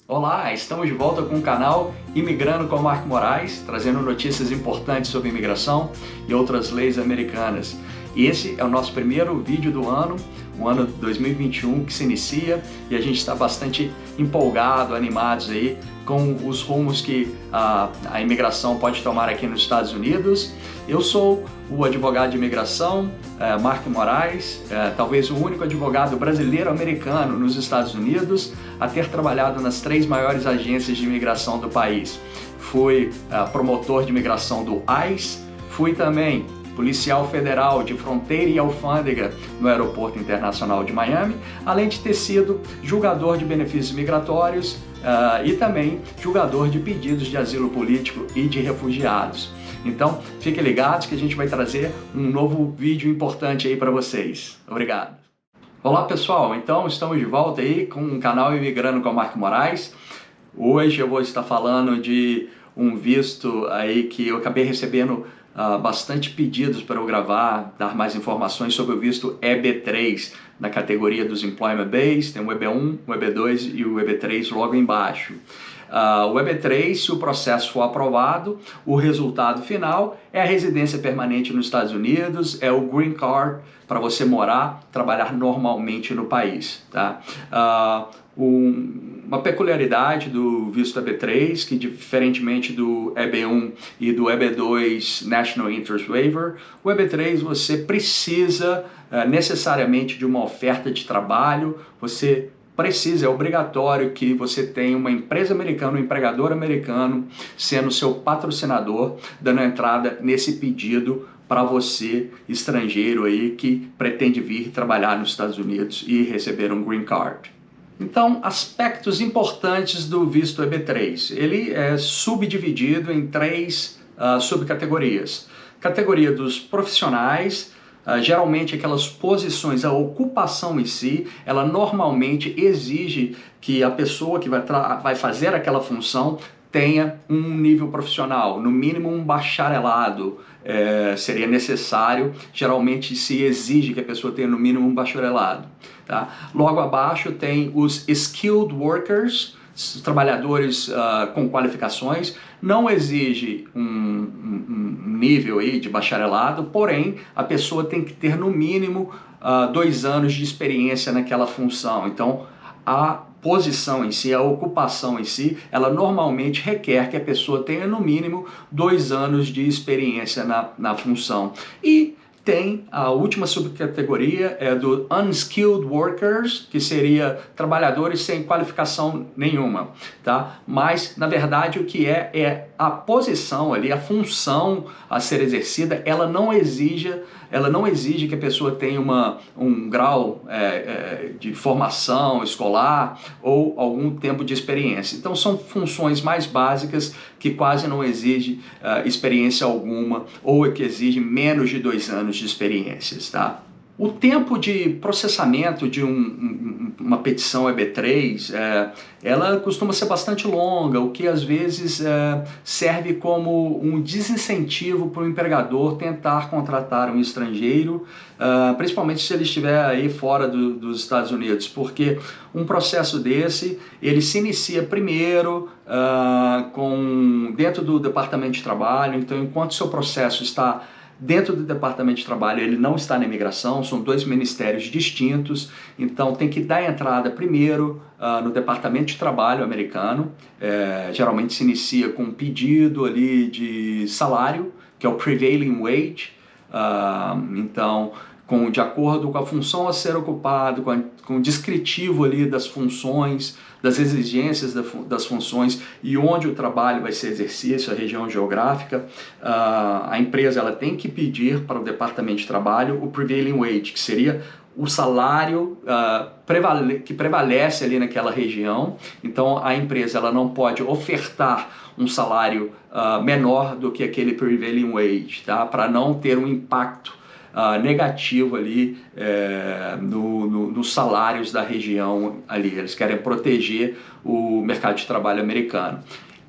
Olá, estamos de volta com o canal Imigrando com Mark Moraes, trazendo notícias importantes sobre imigração e outras leis americanas. E esse é o nosso primeiro vídeo do ano, o ano 2021 que se inicia, e a gente está bastante empolgado, animados aí com os rumos que a imigração pode tomar aqui nos Estados Unidos. Eu sou o advogado de imigração, Mark Moraes, talvez o único advogado brasileiro-americano nos Estados Unidos a ter trabalhado nas 3 maiores agências de imigração do país. Fui promotor de imigração do ICE, fui também policial federal de fronteira e alfândega no Aeroporto Internacional de Miami, além de ter sido julgador de benefícios migratórios e também julgador de pedidos de asilo político e de refugiados. Então, fiquem ligados que a gente vai trazer um novo vídeo importante aí para vocês. Obrigado! Olá pessoal, então estamos de volta aí com o canal Imigrando com Mark Moraes. Hoje eu vou estar falando de um visto aí que eu acabei recebendo bastante pedidos para eu gravar, dar mais informações sobre o visto EB3 na categoria dos Employment Base. Tem o EB1, o EB2 e o EB3 logo embaixo. O EB3, se o processo for aprovado, o resultado final é a residência permanente nos Estados Unidos, é o Green Card para você morar, trabalhar normalmente no país. Tá? Uma peculiaridade do visto EB3, que diferentemente do EB1 e do EB2 National Interest Waiver, o EB3 você precisa necessariamente de uma oferta de trabalho, você precisa, é obrigatório que você tenha uma empresa americana, um empregador americano sendo seu patrocinador, dando entrada nesse pedido para você, estrangeiro aí, que pretende vir trabalhar nos Estados Unidos e receber um Green Card. Então, aspectos importantes do visto EB3. Ele é subdividido em 3 subcategorias. Categoria dos profissionais, geralmente aquelas posições, a ocupação em si, ela normalmente exige que a pessoa que vai fazer aquela função tenha um nível profissional, no mínimo um bacharelado seria necessário, geralmente se exige que a pessoa tenha no mínimo um bacharelado. Tá? Logo abaixo tem os skilled workers, trabalhadores com qualificações, não exige um nível aí de bacharelado, porém a pessoa tem que ter no mínimo 2 anos de experiência naquela função. Então a posição em si, a ocupação em si, ela normalmente requer que a pessoa tenha no mínimo 2 anos de experiência na função. E tem a última subcategoria, é do Unskilled Workers, que seria trabalhadores sem qualificação nenhuma, tá? Mas, na verdade, o que é a posição ali, a função a ser exercida, ela não exige que a pessoa tenha um grau de formação escolar ou algum tempo de experiência. Então são funções mais básicas que quase não exigem experiência alguma ou que exigem menos de 2 anos de experiências, tá? O tempo de processamento de uma petição EB3, ela costuma ser bastante longa, o que às vezes serve como um desincentivo para o empregador tentar contratar um estrangeiro, principalmente se ele estiver aí fora dos Estados Unidos, porque um processo desse, ele se inicia primeiro dentro do Departamento de Trabalho. Então enquanto seu processo está dentro do Departamento de Trabalho, ele não está na imigração, são 2 ministérios distintos, então tem que dar entrada primeiro no Departamento de Trabalho americano, geralmente se inicia com um pedido ali de salário, que é o Prevailing Wage, então de acordo com a função a ser ocupada, com o descritivo ali das funções, das exigências das funções e onde o trabalho vai ser exercido, a região geográfica, a empresa ela tem que pedir para o Departamento de Trabalho o Prevailing Wage, que seria o salário que prevalece ali naquela região. Então a empresa ela não pode ofertar um salário menor do que aquele Prevailing Wage, tá? Para não ter um impacto negativo ali nos salários da região ali. Eles querem proteger o mercado de trabalho americano.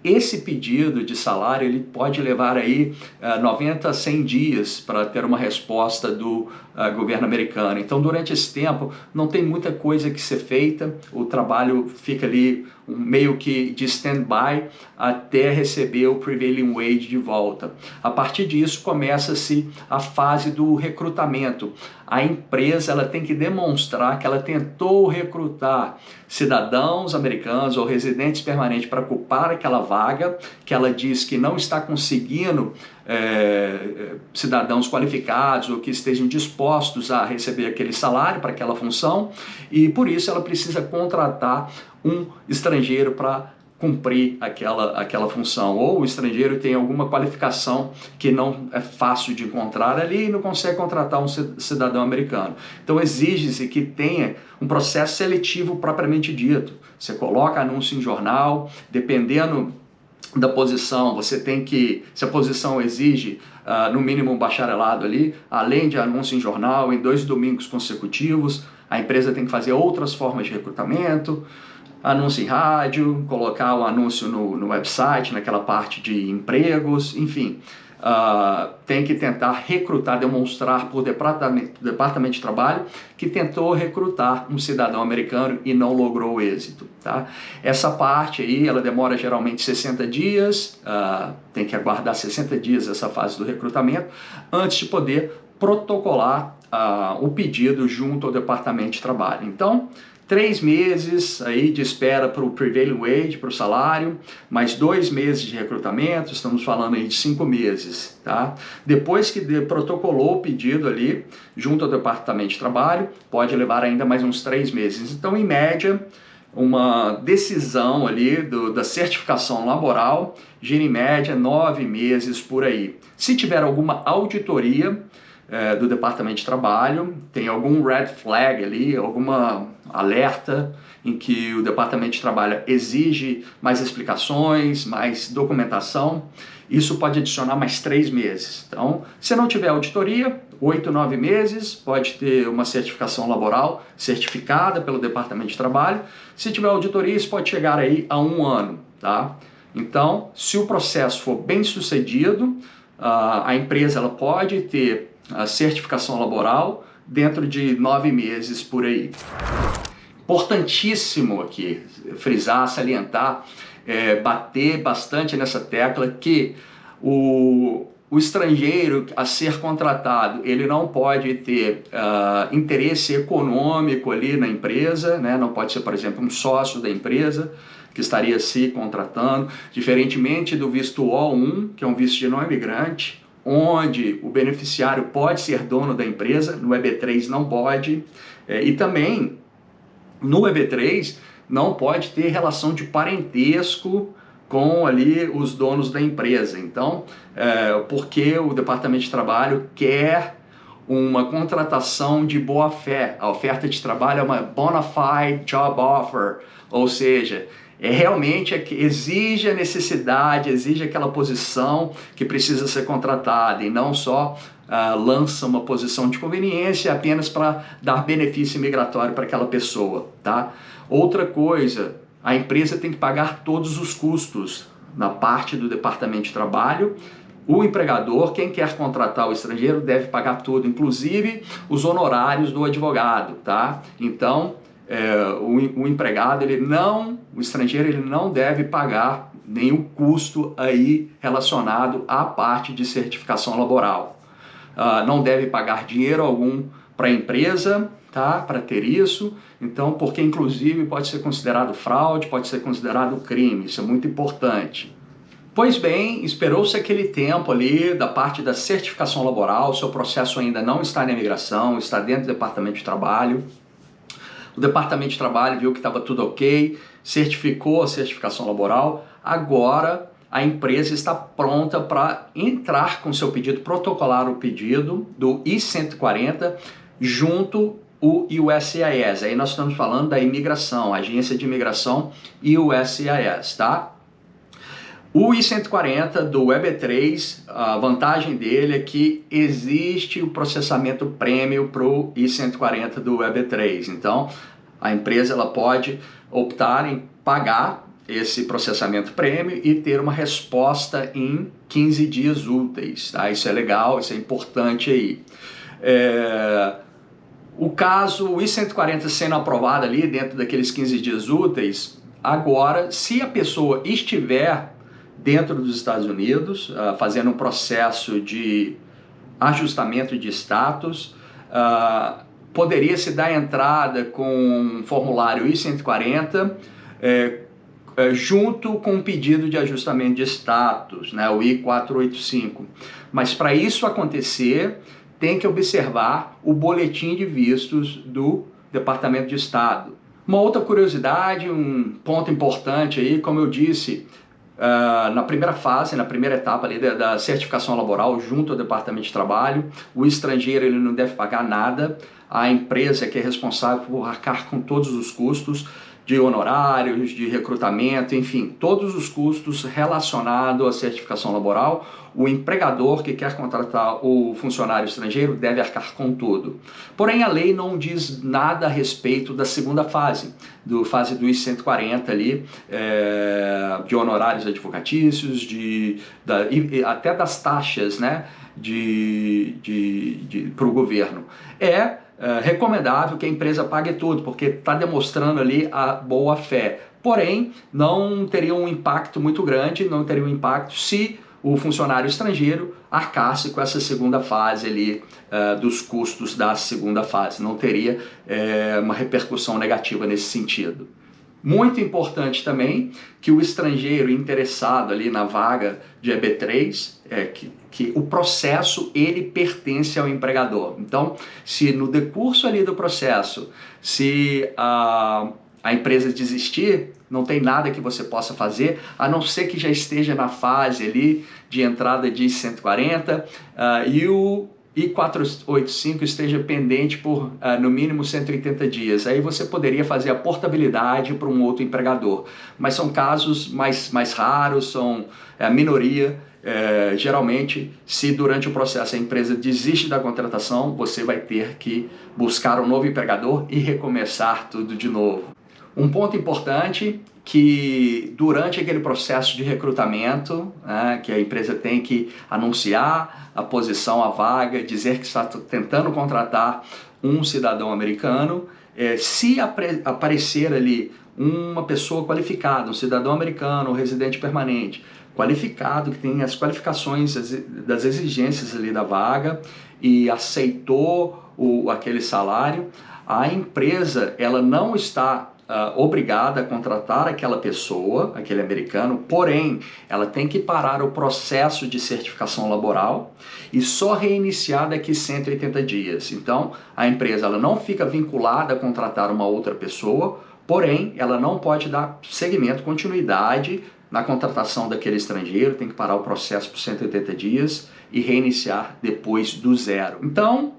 Esse pedido de salário ele pode levar aí 90 a 100 dias para ter uma resposta do governo americano. Então, durante esse tempo, não tem muita coisa que ser feita, o trabalho fica ali meio que de stand-by até receber o prevailing wage de volta. A partir disso, começa-se a fase do recrutamento. A empresa ela tem que demonstrar que ela tentou recrutar cidadãos americanos ou residentes permanentes para ocupar aquela vaga, que ela diz que não está conseguindo cidadãos qualificados ou que estejam dispostos a receber aquele salário para aquela função, e por isso ela precisa contratar um estrangeiro para cumprir aquela função, ou o estrangeiro tem alguma qualificação que não é fácil de encontrar ali e não consegue contratar um cidadão americano. Então exige-se que tenha um processo seletivo propriamente dito. Você coloca anúncio em jornal, dependendo da posição, você tem que, se a posição exige no mínimo um bacharelado ali, além de anúncio em jornal, em 2 domingos consecutivos, a empresa tem que fazer outras formas de recrutamento, anúncio em rádio, colocar o anúncio no website, naquela parte de empregos, enfim. Tem que tentar recrutar, demonstrar por departamento de trabalho que tentou recrutar um cidadão americano e não logrou êxito. Tá? Essa parte aí, ela demora geralmente 60 dias, tem que aguardar 60 dias essa fase do recrutamento, antes de poder protocolar o pedido junto ao departamento de trabalho. Então, 3 meses aí de espera para o prevailing wage, para o salário, mais 2 meses de recrutamento, estamos falando aí de 5 meses, tá? Depois que protocolou o pedido ali, junto ao departamento de trabalho, pode levar ainda mais uns 3 meses. Então, em média, uma decisão ali da certificação laboral gira em média 9 meses por aí. Se tiver alguma auditoria do departamento de trabalho, tem algum red flag ali, alguma alerta em que o departamento de trabalho exige mais explicações, mais documentação, isso pode adicionar mais 3 meses. Então, se não tiver auditoria, 8, 9 meses, pode ter uma certificação laboral certificada pelo departamento de trabalho. Se tiver auditoria, isso pode chegar aí a 1 ano, tá? Então, se o processo for bem sucedido, a empresa ela pode ter a certificação laboral dentro de 9 meses por aí. Importantíssimo aqui frisar, salientar, bater bastante nessa tecla que o estrangeiro a ser contratado, ele não pode ter interesse econômico ali na empresa, né? Não pode ser, por exemplo, um sócio da empresa que estaria se contratando, diferentemente do visto O1, que é um visto de não imigrante, onde o beneficiário pode ser dono da empresa, no EB3 não pode, e também no EB3 não pode ter relação de parentesco com ali os donos da empresa. Então, porque o Departamento de Trabalho quer uma contratação de boa fé, a oferta de trabalho é uma bona fide job offer, ou seja, realmente que exige a necessidade, exige aquela posição que precisa ser contratada e não só lança uma posição de conveniência apenas para dar benefício migratório para aquela pessoa, tá? Outra coisa, a empresa tem que pagar todos os custos na parte do departamento de trabalho. O empregador, quem quer contratar o estrangeiro, deve pagar tudo, inclusive os honorários do advogado, tá? Então, o empregado, o estrangeiro, ele não deve pagar nenhum custo aí relacionado à parte de certificação laboral. Não deve pagar dinheiro algum para a empresa, tá? Para ter isso. Então, porque inclusive pode ser considerado fraude, pode ser considerado crime, isso é muito importante. Pois bem, esperou-se aquele tempo ali da parte da certificação laboral, seu processo ainda não está na imigração, está dentro do Departamento de Trabalho. O Departamento de Trabalho viu que estava tudo ok, certificou a certificação laboral, agora a empresa está pronta para entrar com seu pedido, protocolar o pedido do I-140 junto o USCIS. Aí nós estamos falando da imigração, Agência de Imigração e o USCIS, tá? O I-140 do EB3, a vantagem dele é que existe o processamento prêmio para o I-140 do EB3. Então, a empresa ela pode optar em pagar esse processamento prêmio e ter uma resposta em 15 dias úteis. Tá? Isso é legal, isso é importante aí. O caso, o I-140 sendo aprovado ali dentro daqueles 15 dias úteis, agora, se a pessoa estiver dentro dos Estados Unidos, fazendo um processo de ajustamento de status, poderia se dar entrada com um formulário I-140 junto com um pedido de ajustamento de status, né, o I-485. Mas para isso acontecer, tem que observar o boletim de vistos do Departamento de Estado. Uma outra curiosidade, um ponto importante aí, como eu disse, na primeira fase, na primeira etapa ali da certificação laboral junto ao Departamento de Trabalho, o estrangeiro ele não deve pagar nada, a empresa que é responsável por arcar com todos os custos de honorários, de recrutamento, enfim, todos os custos relacionados à certificação laboral. O empregador que quer contratar o funcionário estrangeiro deve arcar com tudo. Porém, a lei não diz nada a respeito da segunda fase, fase do I-140 ali, de honorários advocatícios, até das taxas, né, para o governo. Recomendável que a empresa pague tudo, porque está demonstrando ali a boa fé. Porém, não teria um impacto muito grande, não teria um impacto se o funcionário estrangeiro arcasse com essa segunda fase ali, dos custos da segunda fase. Não teria uma repercussão negativa nesse sentido. Muito importante também que o estrangeiro interessado ali na vaga de EB3, que o processo ele pertence ao empregador. Então, se no decurso ali do processo, se a empresa desistir, não tem nada que você possa fazer, a não ser que já esteja na fase ali de entrada de 140 e o I-485 esteja pendente por no mínimo 180 dias. Aí você poderia fazer a portabilidade para um outro empregador. Mas são casos mais raros, são a minoria. Geralmente, se durante o processo a empresa desiste da contratação, você vai ter que buscar um novo empregador e recomeçar tudo de novo. Um ponto importante que durante aquele processo de recrutamento, que a empresa tem que anunciar a posição, a vaga, dizer que está tentando contratar um cidadão americano, se aparecer ali uma pessoa qualificada, um cidadão americano, um residente permanente, qualificado, que tem as qualificações das exigências ali da vaga e aceitou aquele salário, a empresa ela não está obrigada a contratar aquela pessoa, aquele americano, porém, ela tem que parar o processo de certificação laboral e só reiniciar daqui 180 dias. Então, a empresa ela não fica vinculada a contratar uma outra pessoa, porém, ela não pode dar seguimento, continuidade na contratação daquele estrangeiro, tem que parar o processo por 180 dias e reiniciar depois do zero. Então,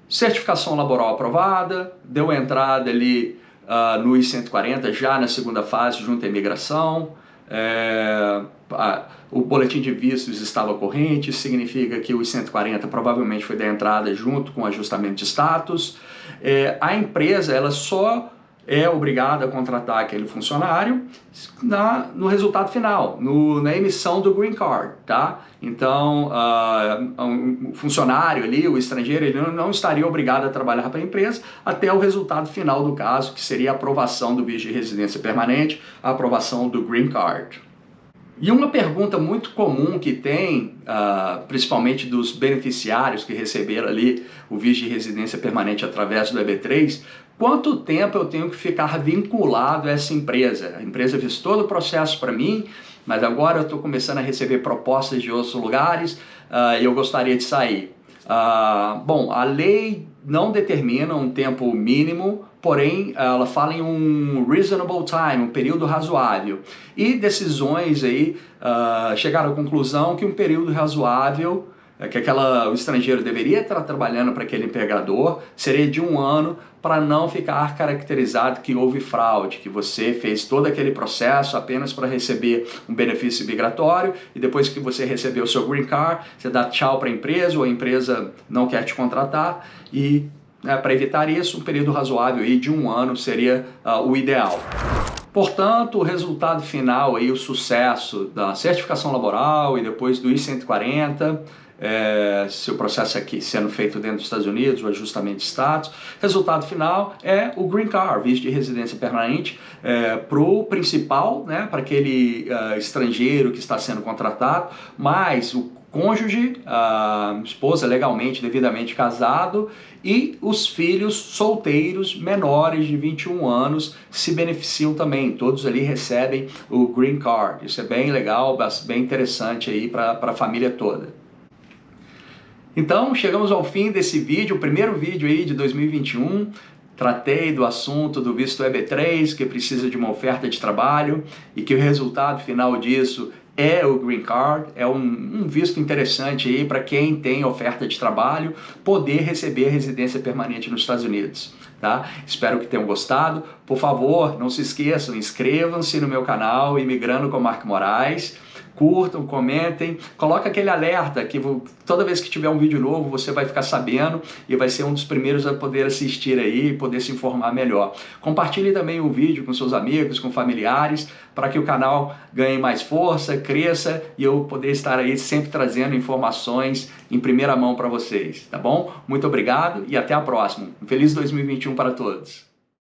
certificação laboral aprovada, deu entrada ali no I-140 já na segunda fase junto à imigração, o boletim de vistos estava corrente, isso significa que o I-140 provavelmente foi da entrada junto com o ajustamento de status. A empresa ela só é obrigada a contratar aquele funcionário no resultado final, na emissão do Green Card, tá? Então, o funcionário ali, o estrangeiro, ele não estaria obrigado a trabalhar para a empresa até o resultado final do caso, que seria a aprovação do visto de residência permanente, a aprovação do Green Card. E uma pergunta muito comum que tem, principalmente dos beneficiários que receberam ali o visto de residência permanente através do EB3, quanto tempo eu tenho que ficar vinculado a essa empresa? A empresa fez todo o processo para mim, mas agora eu estou começando a receber propostas de outros lugares e eu gostaria de sair. Bom, a lei não determina um tempo mínimo, porém ela fala em um reasonable time, um período razoável. E decisões aí chegaram à conclusão que um período razoável, que o estrangeiro deveria estar trabalhando para aquele empregador, seria de 1 ano, para não ficar caracterizado que houve fraude, que você fez todo aquele processo apenas para receber um benefício migratório e depois que você recebeu o seu green card, você dá tchau para a empresa ou a empresa não quer te contratar e para evitar isso, um período razoável aí de 1 ano seria o ideal. Portanto, o resultado final, aí, o sucesso da certificação laboral e depois do I-140 se o processo aqui sendo feito dentro dos Estados Unidos, o ajustamento de status. Resultado final é o Green Card, visto de residência permanente, para o principal, né, para aquele estrangeiro que está sendo contratado, mais o cônjuge, a esposa legalmente, devidamente casado, e os filhos solteiros menores de 21 anos se beneficiam também. Todos ali recebem o Green Card. Isso é bem legal, bem interessante aí para a família toda. Então, chegamos ao fim desse vídeo, o primeiro vídeo aí de 2021. Tratei do assunto do visto EB3, que precisa de uma oferta de trabalho e que o resultado final disso é o Green Card. É um visto interessante aí para quem tem oferta de trabalho poder receber residência permanente nos Estados Unidos. Tá? Espero que tenham gostado. Por favor, não se esqueçam, inscrevam-se no meu canal Imigrando com Mark Moraes. Curtam, comentem, coloca aquele alerta que toda vez que tiver um vídeo novo você vai ficar sabendo e vai ser um dos primeiros a poder assistir aí e poder se informar melhor. Compartilhe também o vídeo com seus amigos, com familiares, para que o canal ganhe mais força, cresça e eu poder estar aí sempre trazendo informações em primeira mão para vocês, tá bom? Muito obrigado e até a próxima. Um feliz 2021 para todos!